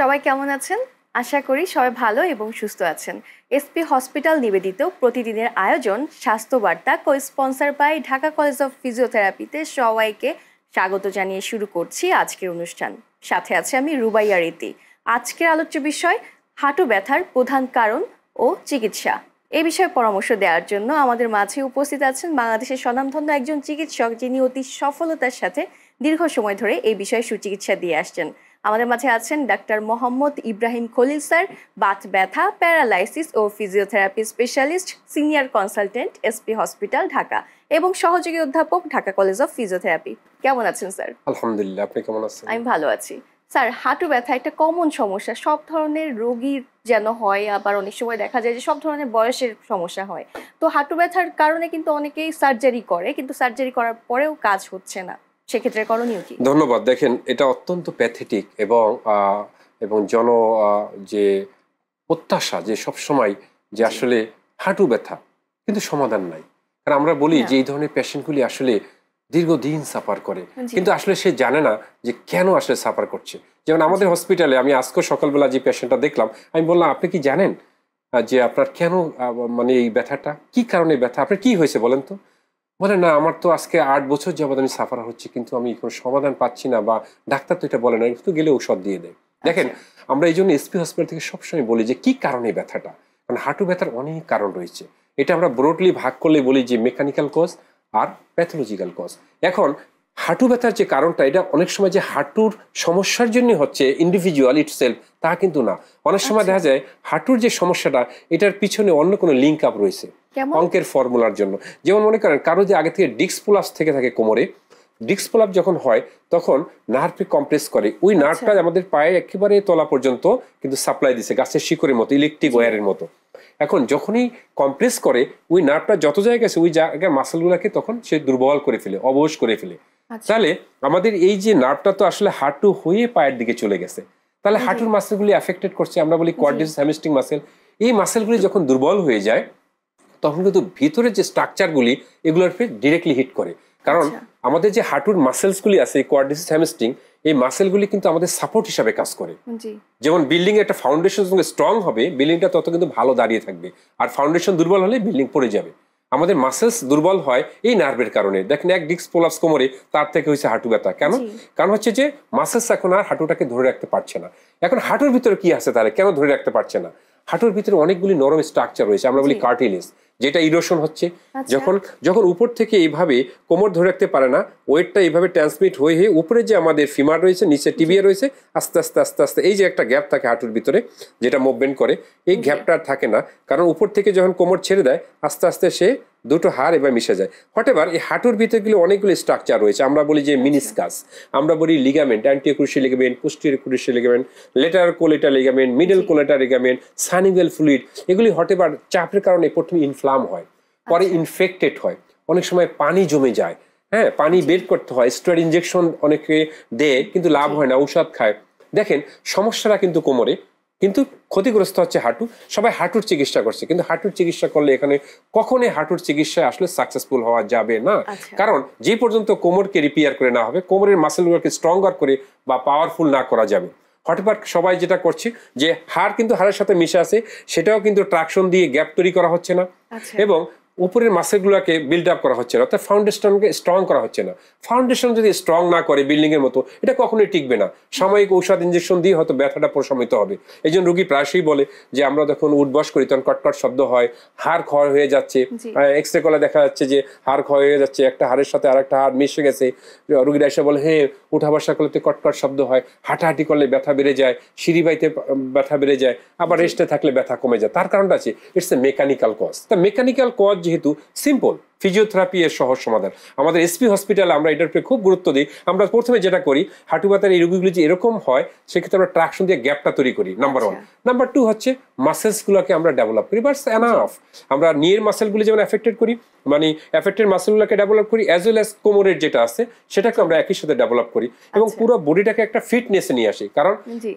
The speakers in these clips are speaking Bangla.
সবাই কেমন আছেন? আশা করি সবাই ভালো এবং সুস্থ আছেন। এসপি হসপিটাল নিবেদিত প্রতিদিনের আয়োজন স্বাস্থ্য বার্তা co-sponsor by Dhaka college of ফিজিওথেরাপিতে সবাইকে স্বাগত জানিয়ে শুরু করছি আজকের অনুষ্ঠান। সাথে আছে আমি রুবাইয়া রীতি। আজকের আলোচ্য বিষয় হাঁটু ব্যথার প্রধান কারণ ও চিকিৎসা। এই বিষয়ে পরামর্শ দেওয়ার জন্য আমাদের মাঝে উপস্থিত আছেন বাংলাদেশের স্বনামধন্য একজন চিকিৎসক, যিনি অতি সফলতার সাথে দীর্ঘ সময় ধরে এই বিষয়ে সুচিকিৎসা দিয়ে আসছেন। আমাদের মাঝে আছেন ডাক্তার মোহাম্মদ ইব্রাহিম খলিল স্যার, বাত ব্যথা, প্যারালাইসিস ও physiotherapy specialist, senior consultant, SP hospital Dhaka এবং সহযোগী অধ্যাপক, ঢাকা কলেজ অফ ফিজিওথেরাপি। কেমন আছেন স্যার? আলহামদুলিল্লাহ, আপনি কেমন আছেন? আমি ভালো আছি। স্যার, হাঁটু ব্যথা একটা কমন সমস্যা, সব ধরনের রোগীর যেন হয়, আবার অনেক সময় দেখা যায় যে সব ধরনের বয়সের সমস্যা হয়। তো হাঁটু ব্যথার কারণে কিন্তু অনেকেই সার্জারি করে, কিন্তু সার্জারি করার পরেও কাজ হচ্ছে না, সেক্ষেত্রে করণীয় কি? ধন্যবাদ। দেখেন, এটা অত্যন্ত প্যাথেটিক এবং যে প্রত্যাশা যে সব সময় যে আসলে হাঁটু ব্যথা কিন্তু সমাধান নাই। কারণ আমরা বলি যে এই ধরনের পেশেন্টগুলি আসলে দীর্ঘদিন সাফার করে, কিন্তু আসলে সে জানে না যে কেন আসলে সাফার করছে। যেমন আমাদের হসপিটালে আমি আজকে সকালবেলা যে পেশেন্টটা দেখলাম, আমি বললাম, আপনি কি জানেন যে আপনার কেন মানে এই ব্যথাটা, কি কারণে ব্যথা, আপনার কি হয়েছে বলেন তো? বলে, না, আমার তো আজকে 8 বছর যাবত আমি সাফার হচ্ছে, কিন্তু আমি কোনো সমাধান পাচ্ছি না, বা ডাক্তার তো এটা বলে না, একটু গেলে ঔষধ দিয়ে দেয়। দেখেন, আমরা এই জন্য এসপি হসপিটাল থেকে সবসময় বলি যে কি কারণে ব্যথাটা, কারণ হাঁটু ব্যথার অনেক কারণ রয়েছে। এটা আমরা ব্রডলি ভাগ করলে বলি যে মেকানিক্যাল কজ আর প্যাথোলজিক্যাল কজ। এখন হাঁটু ব্যথার যে কারণটা, এটা অনেক সময় যে হাঁটুর সমস্যার জন্য হচ্ছে ইন্ডিভিজুয়াল ইটসেলফ, তা কিন্তু না। অনেক সময় দেখা যায় হাঁটুর যে সমস্যাটা, এটার পিছনে অন্য কোনো লিঙ্ক আপ রয়েছে অঙ্কের ফর্মুলার জন্য। যেমন মনে করেন কারো যে আগে থেকে ডিস্ক প্রলাপস থেকে থাকে কোমরে, ডিস্ক প্রলাপস যখন হয় তখন নার্ভে কম্প্রেস করে, ওই নার্ভটা আমাদের পায়ে একেবারে তলা পর্যন্ত কিন্তু সাপ্লাই দিছে, গাছের শিকড়ের মতো, ইলেকট্রিক ওয়্যারের মতো। এখন যখনই কম্প্রেস করে, ওই নার্ভটা যত জায়গায় গেছে, ওই জায়গায় মাসেলগুলোকে তখন সে দুর্বল করে ফেলে, অবশ করে ফেলে। তাহলে আমাদের এই যে নার্ভটা তো আসলে হাঁটু হয়ে পায়ের দিকে চলে গেছে, তাহলে হাঁটুর মাসেলগুলি এফেক্টেড করছে। আমরা বলি কোয়াড্রিসেপস হ্যামস্ট্রিং মাসেল। এই মাসেলগুলি যখন দুর্বল হয়ে যায়, তখন কিন্তু ভিতরের যে স্ট্রাকচারগুলি, এগুলোর উপরে ডিরেক্টলি হিট করে। কারণ আমাদের যে হাঁটুর মাসেলসগুলি আছে, কোয়াড্রিসেপস হ্যামস্ট্রিং, এই মাসেলগুলি কিন্তু আমাদের সাপোর্ট হিসাবে কাজ করে। যেমন বিল্ডিং এর একটা ফাউন্ডেশন স্ট্রং হবে, বিল্ডিংটা তত কিন্তু ভালো দাঁড়িয়ে থাকবে, আর ফাউন্ডেশন দুর্বল হলে বিল্ডিং পড়ে যাবে। আমাদের মাসেলস দুর্বল হয় এই নার্ভের কারণে। দেখেন, এক ডিস্ক প্রলাপস কোমরে, তার থেকে হয়েছে হাঁটু ব্যথা। কেন? কারণ হচ্ছে যে মাসেলস এখন আর হাঁটুটাকে ধরে রাখতে পারছে না। এখন হাঁটুর ভিতরে কি আছে, তাহলে কেন ধরে রাখতে পারছে না? হাঁটুর ভিতরে অনেকগুলি নরম স্ট্রাকচার রয়েছে, আমরা বলি কার্টিলেজ, যেটা ইরোশন হচ্ছে। যখন উপর থেকে এইভাবে কোমর ধরে রাখতে পারে না, ওয়েটটা এইভাবে ট্রান্সমিট হয়ে উপরে যে আমাদের ফিমার রয়েছে, নিচে টিবিয়া রয়েছে, আস্তে আস্তে আস্তে আস্তে এই যে একটা গ্যাপ থাকে হাঁটুর ভিতরে, যেটা মুভমেন্ট করে, এই গ্যাপটা থাকে না। কারণ উপর থেকে যখন কোমর ছেড়ে দেয়, আস্তে আস্তে সে দুটো হাড় এবার মিশে যায়। হটেবার এই হাঁটুর ভিতরে অনেকগুলো স্ট্রাকচার রয়েছে, আমরা বলি যে মিনিসকাস, আমরা বলি ligament, anterior crucial ligament, posterior crucial ligament, lateral কোলেটার ligament, middle কোলেটার ligament, synovial fluid. এগুলি হটেবার চাপের কারণে প্রথমে ইনফ্লাম হয়, পরে ইনফেক্টেড হয়, অনেক সময় পানি জমে যায়, পানি বের করতে হয়, স্টেরয়েড ইনজেকশন অনেকে দেয়, কিন্তু লাভ হয় না, ঔষধ খায়। দেখেন, সমস্যাটা কিন্তু কোমরে, কিন্তু ক্ষতিগ্রস্ত হচ্ছে হাঁটু। সবাই হাঁটুর চিকিৎসা করছে, কিন্তু হাঁটুর চিকিৎসা করলে এখানে কখনোই হাঁটুর চিকিৎসা আসলে সাকসেসফুল হওয়া যাবে না। কারণ যে পর্যন্ত কোমরকে রিপেয়ার করে না হবে, কোমরের মাসেলগুলোকে স্ট্রঙ্গার করে বা পাওয়ারফুল না করা যাবে। হঠাৎ সবাই যেটা করছে যে হাড় কিন্তু হাড়ের সাথে মিশে আছে, সেটাও কিন্তু ট্রাকশন দিয়ে গ্যাপ তৈরি করা হচ্ছে না, এবং উপরের মাসেলগুলোকে বিল্ড আপ করা হচ্ছে না, অর্থাৎ ফাউন্ডেশনকে স্ট্রং করা হচ্ছে না। ফাউন্ডেশন যদি স্ট্রং না করে বিল্ডিং এর মতো, এটা কখনোই টিকবে না। সাময়িক ঔষধ ইনজেকশন দিয়ে হয়তো ব্যথাটা প্রশমিত হবে। এই জন্য রোগী প্রায়শই বলে যে আমরা যখন উঠবস করি তখন কটকট শব্দ হয়, হাড় ক্ষয় হয়ে যাচ্ছে, এক্স রে করলে দেখা যাচ্ছে যে হাড় ক্ষয় হয়ে যাচ্ছে, একটা হাড়ের সাথে আরেকটা হাড় মিশে গেছে। রোগীরা এসে বলে, উঠা বসা করলে কটকট শব্দ হয়, হাঁটাহাঁটি করলে ব্যথা বেড়ে যায়, সিঁড়ি বাইতে ব্যথা বেড়ে যায়, আবার রেস্টে থাকলে ব্যথা কমে যায়। তার কারণটা আছে ইটস এ মেকানিক্যাল কজ। তা মেকানিক্যাল কজ যেহেতু সিম্পল, ফিজিওথেরাপি এর সহজ সমাধান। আমাদের এসপি হসপিটালে আমরা এটার উপরে খুব গুরুত্ব দিই। আমরা প্রথমে যেটা করি, হাঁটু ব্যথার এই রোগীগুলি যে এরকম হয়, সেক্ষেত্রে আমরা ট্রাকশন দিয়ে গ্যাপটা তৈরি করি, নাম্বার 1। নাম্বার 2 হচ্ছে মাসেলসগুলোকে আমরা ডেভেলপ করি, বাস এনাফ। আমরা নিয়ের মাসেলগুলি যেমন এফেক্টেড করি, মানে এফেক্টেড মাসেলগুলোকে ডেভেলপ করি, অ্যাজ ওয়েল অ্যাজ কোমরের যেটা আছে সেটাকে আমরা একই সাথে ডেভেলপ করি, এবং পুরো বডিটাকে একটা ফিটনেসে নিয়ে আসি। কারণ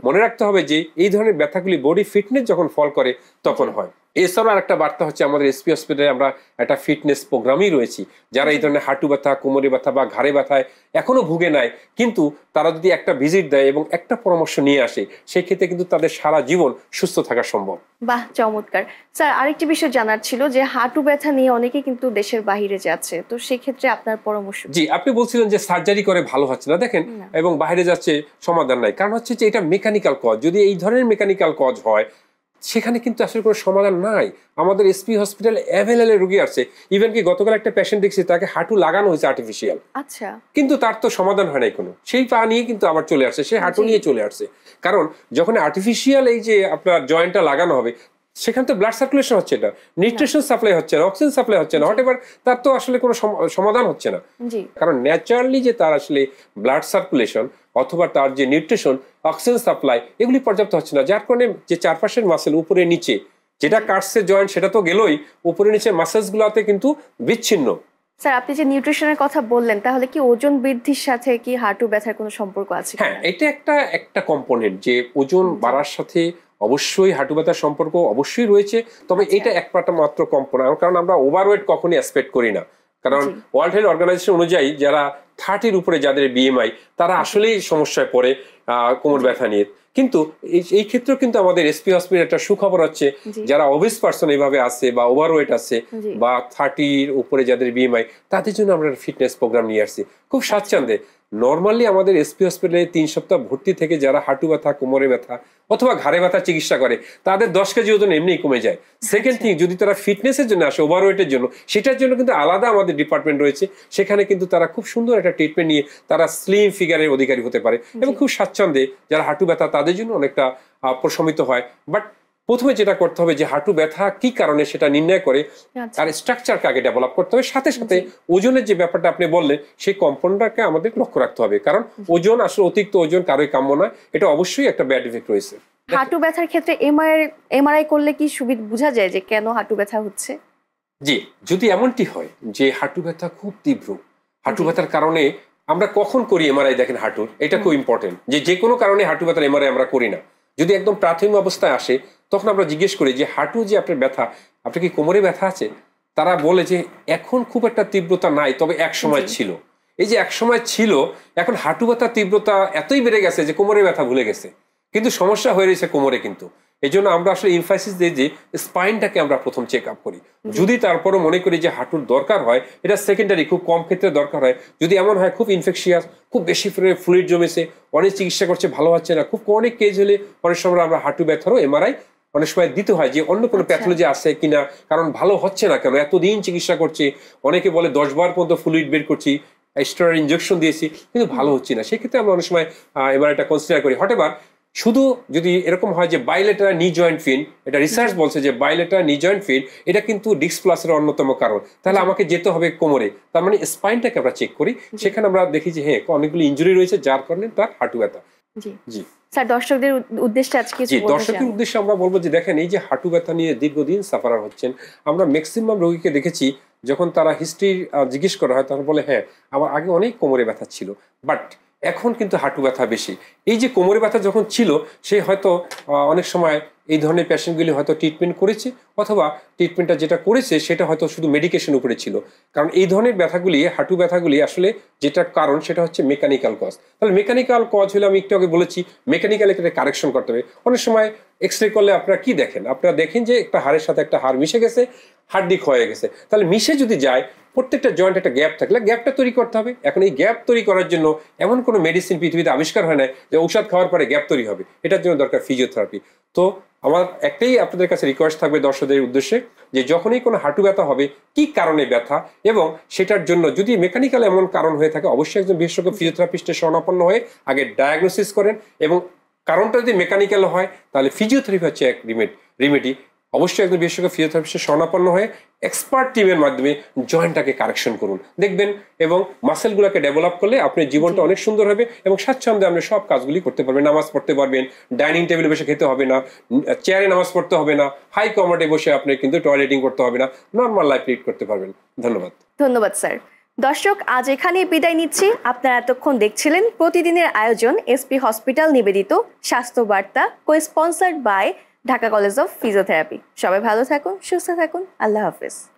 মনে রাখতে হবে যে এই ধরনের ব্যথাগুলি বডি ফিটনেস যখন ফল করে তখন হয়। এছাড়াও আরেকটা বার্তা হচ্ছে আমাদের এসপি হসপিটালে আমরা একটা ফিটনেস প্রোগ্রামই রয়েছি। যারা এই ধরনের হাঁটু ব্যথা, কোমরে ব্যথা বা ঘাড়ে ব্যথায় এখনো ভুগে নাই, কিন্তু তারা যদি একটা ভিজিট দেয় এবং একটা পরামর্শ নিয়ে আসে, সেই ক্ষেত্রে কিন্তু তাদের সারা জীবন সুস্থ থাকা সম্ভব। বাহ, চমৎকার। স্যার, আরেকটি বিষয় জানার ছিল যে হাঁটু ব্যথা নিয়ে অনেকে কিন্তু দেশের বাইরে যাচ্ছে, তো সেক্ষেত্রে আপনার পরামর্শ? জি, আপনি বলছিলেন যে সার্জারি করে ভালো হচ্ছে না, দেখেন, এবং বাইরে যাচ্ছে, সমাধান নাই। কারণ হচ্ছে যে এটা মেকানিক্যাল কজ। যদি এই ধরনের মেকানিক্যাল কজ হয়, সেখানে কিন্তু আসলে কোনো সমাধান নাই। আমাদের এসপি হসপিটাল অ্যাভেলেবল রোগী আছে। ইভেন কি গতকাল একটা পেশেন্ট দেখছি, তাকে হাঁটু লাগানো হয়েছে আর্টিফিশিয়াল, আচ্ছা, কিন্তু তার তো সমাধান হয় নাই কোনো। সেই পা নিয়ে কিন্তু আবার চলে আসছে, সে হাঁটু নিয়ে চলে আসছে। কারণ যখন আর্টিফিশিয়াল এই যে আপনার জয়েন্টটা লাগানো হবে, সেখানে তো ব্লাড সার্কুলেশন হচ্ছে না, নিউট্রিশন সাপ্লাই হচ্ছে না, অক্সিজেন সাপ্লাই হচ্ছে না, হোয়াটএভার, তার তো আসলে কোনো সমাধান হচ্ছে না। কারণ ন্যাচারালি যে তার আসলে ব্লাড সার্কুলেশন অথবা তার যে নিউট্রিশন, অক্সিজেন সাপ্লাই, এগুলি পর্যাপ্ত হচ্ছে না, যার কারণে যে চারপাশের মাসেল উপরে নিচে যেটা কাটছে জয়েন্ট, সেটা তো গেলই, উপরে নিচে মাসেলস গুলাতে কিন্তু বিচ্ছিন্ন। স্যার, আপনি যে নিউট্রিশনের কথা বললেন, তাহলে কি ওজন বৃদ্ধির সাথে কি হাঁটু ব্যথার কোনো সম্পর্ক আছে? হ্যাঁ, এটা একটা কম্পোনেন্ট, যে ওজন বাড়ার সাথে অবশ্যই হাঁটু ব্যথার সম্পর্ক অবশ্যই রয়েছে। তবে এটা একটা মাত্র কম্পোনেন্ট, কারণ আমরা ওভারওয়েট কখনই এক্সপেক্ট করি না। কারণ ওয়ার্ল্ড হেলথ অর্গানাইজেশন অনুযায়ী যারা 30-র উপরে যাদের বিএমআই, তারা আসলেই সমস্যায় পড়ে কোমর ব্যথা নিয়ে। কিন্তু এই ক্ষেত্রেও কিন্তু আমাদের এসপি হসপিটাল একটা সুখবর হচ্ছে, যারা অবিস পার্সন এইভাবে আছে বা ওভারওয়েট আছে বা 30-র উপরে যাদের বিএমআই, তাদের জন্য আমরা ফিটনেস প্রোগ্রাম নিয়ে আসছি খুব স্বাচ্ছন্দ্যে। নর্মালি আমাদের এসপি হসপিটালে 3 সপ্তাহ ভর্তি থেকে যারা হাঁটু ব্যথা, কোমরে ব্যথা অথবা ঘাড়ে ব্যথা চিকিৎসা করে, তাদের 10 কেজি ওজন এমনিই কমে যায়। সেকেন্ড থিং, যদি তারা ফিটনেসের জন্য আসে, ওভারওয়েটের জন্য, সেটার জন্য কিন্তু আলাদা আমাদের ডিপার্টমেন্ট রয়েছে। সেখানে কিন্তু তারা খুব সুন্দর একটা ট্রিটমেন্ট নিয়ে তারা স্লিম ফিগারের অধিকারী হতে পারে এবং খুব স্বাচ্ছন্দ্যে যারা হাঁটু ব্যথা, তাদের জন্য অনেকটা প্রশমিত হয়। বাট প্রথমে যেটা করতে হবে যে হাঁটু ব্যথা কি কারণে সেটা নির্ণয় করে আর স্ট্রাকচারকে আগে ডেভেলপ করতে হবে। সাথে সাথে ওজনের যে ব্যাপারটা আপনি বললেন, সেই কম্পোনেন্টটাকে আমাদের লক্ষ্য রাখতে হবে, কারণ ওজন আসলে অতিরিক্ত ওজন কারোই কাম্য নয়। এটা অবশ্যই একটা ব্যাড ইফেক্ট রয়েছে। হাঁটু ব্যথার ক্ষেত্রে এমআরআই করলে কি সুবিধা বোঝা যায় যে কেন হাঁটু ব্যথা হচ্ছে? জি, যদি এমনটি হয় যে হাঁটু ব্যথা খুব তীব্র, হাঁটু ব্যথার কারণে আমরা কখন করি এমআরআই, দেখেন হাঁটুর, এটা খুব ইম্পর্টেন্ট। যে কোনো কারণে হাঁটু ব্যথার এমআরআই আমরা করি না। যদি একদম প্রাথমিক অবস্থায় আসে, তখন আমরা জিজ্ঞেস করি যে হাঁটু যে আপনার ব্যথা, আপনার কি কোমরে ব্যথা আছে? তারা বলে যে এখন খুব একটা তীব্রতা নাই, তবে এক সময় ছিল। এই যে এক সময় ছিল, এখন হাঁটু ব্যথার তীব্রতা এতই বেড়ে গেছে যে কোমরে ব্যথা ভুলে গেছে, কিন্তু সমস্যা হয়ে রয়েছে কোমরে। কিন্তু এই জন্য আমরা আসলে ইনফাসিস দিই যে স্পাইনটাকে আমরা প্রথম চেক আপ করি। যদি তারপরও মনে করি যে হাঁটুর দরকার হয়, এটা সেকেন্ডারি, খুব কম ক্ষেত্রে দরকার হয়। যদি এমন হয় খুব ইনফেকশিয়াস, খুব বেশি ফ্লুইড জমেছে, অনেক চিকিৎসা করছে, ভালো হচ্ছে না, খুব অনেক কেজ হলে অনেক সময় আমরা হাঁটু ব্যথারও এমআরআই অনেক সময় দিতে হয়, যে অন্য কোনো প্যাথোলজি আছে কিনা, কারণ ভালো হচ্ছে না কেন, এতদিন চিকিৎসা করছি, অনেকে বলে 10 বার পর্যন্ত ফ্লুইড বের করছি, স্টেরয়েড ইনজেকশন দিয়েছি, কিন্তু ভালো হচ্ছে না। সেক্ষেত্রে আমরা অনেক সময় এমআরআইটা কনসিডার করি। হঠাৎ শুধু যদি এরকম হয় যে বাইলেটারাল নি জয়েন্ট পেইন, এটা রিসার্চ বলছে যে বাইলেটারাল নি জয়েন্ট পেইন এটা কিন্তু ডিস্ক প্লাসের অন্যতম কারণ, তাহলে আমাকে যেতে হবে কোমরে। তার মানে স্পাইনটাকে আমরা চেক করি, সেখানে আমরা দেখি যে হ্যাঁ, অনেকগুলো ইনজুরি রয়েছে, যার কারণে তার হাঁটু ব্যথা। জি স্যার, দর্শকদের উদ্দেশ্যে আজকে দর্শকের উদ্দেশ্যে আমরা বলবো যে দেখেন, এই যে হাঁটু ব্যথা নিয়ে দীর্ঘদিন সাফারার হচ্ছেন, আমরা ম্যাক্সিমাম রোগীকে দেখেছি, যখন তারা হিস্ট্রি জিজ্ঞেস করা হয়, তারা বলে হ্যাঁ, আমার আগে অনেক কোমরে ব্যথা ছিল, বাট এখন কিন্তু হাঁটু ব্যথা বেশি। এই যে কোমরে ব্যথা যখন ছিল, সে হয়তো অনেক সময় এই ধরনের পেশেন্টগুলি হয়তো ট্রিটমেন্ট করেছে, অথবা ট্রিটমেন্টটা যেটা করেছে সেটা হয়তো শুধু মেডিকেশন উপরে ছিল। কারণ এই ধরনের ব্যথাগুলি, হাঁটু ব্যথাগুলি আসলে যেটা কারণ, সেটা হচ্ছে মেকানিক্যাল কজ। তাহলে মেকানিক্যাল কজ হলে আমি একটু আগে বলেছি, মেকানিক্যাল একটা কারেকশন করতে হবে। অনেক সময় এক্সরে করলে আপনারা কি দেখেন, আপনারা দেখেন যে একটা হাড়ের সাথে একটা হাড় মিশে গেছে, হাড্ডি ক্ষয়ে গেছে। তাহলে মিশে যদি যায়, প্রত্যেকটা জয়েন্ট একটা গ্যাপ থাকলে গ্যাপটা তৈরি করতে হবে। এখন এই গ্যাপ তৈরি করার জন্য এমন কোনো মেডিসিন পৃথিবীতে আবিষ্কার হয় না যে ঔষধ খাওয়ার পরে গ্যাপ তৈরি হবে। এটার জন্য দরকার ফিজিওথেরাপি। তো আমার একটাই আপনাদের কাছে রিকোয়েস্ট থাকবে দর্শকদের উদ্দেশ্যে, যে যখনই কোনো হাঁটু ব্যথা হবে, কি কারণে ব্যথা, এবং সেটার জন্য যদি মেকানিক্যাল এমন কারণ হয়ে থাকে, অবশ্যই একজন বিশেষজ্ঞ ফিজিওথেরাপিস্টের শরণাপন্ন হয়ে আগে ডায়াগনোসিস করেন, এবং কারণটা যদি মেকানিক্যাল হয়, তাহলে ফিজিওথেরাপি হচ্ছে এক রিমেডি। অবশ্যই একজন বিশেষজ্ঞ ফিজিওথেরাপিস্টের শরণাপন্ন হয়ে এক্সপার্ট টিমের মাধ্যমে জয়েন্টটাকে কারেকশন করুন, দেখবেন, এবং মাসেলগুলোকে ডেভেলপ করলে আপনার জীবনটা অনেক সুন্দর হবে, এবং স্বাচ্ছন্দ্যে আপনি সব কাজগুলি করতে পারবেন। নামাজ পড়তে পারবেন, ডাইনিং টেবিলে বসে খেতে হবে না, চেয়ারে নামাজ পড়তে হবে না, হাই কমোডে বসে আপনি কিন্তু টয়লেটিং করতে হবে না, নর্মাল লাইফ লিড করতে পারবেন। ধন্যবাদ স্যার। দর্শক, আজ এখানেই বিদায় নিচ্ছি। আপনারা এতক্ষণ দেখছিলেন প্রতিদিনের আয়োজন এসপি হসপিটাল নিবেদিত স্বাস্থ্য বার্তা, co sponsored by Dhaka college of physiotherapy. সবাই ভালো থাকুন, সুস্থ থাকুন। আল্লাহ হাফেজ।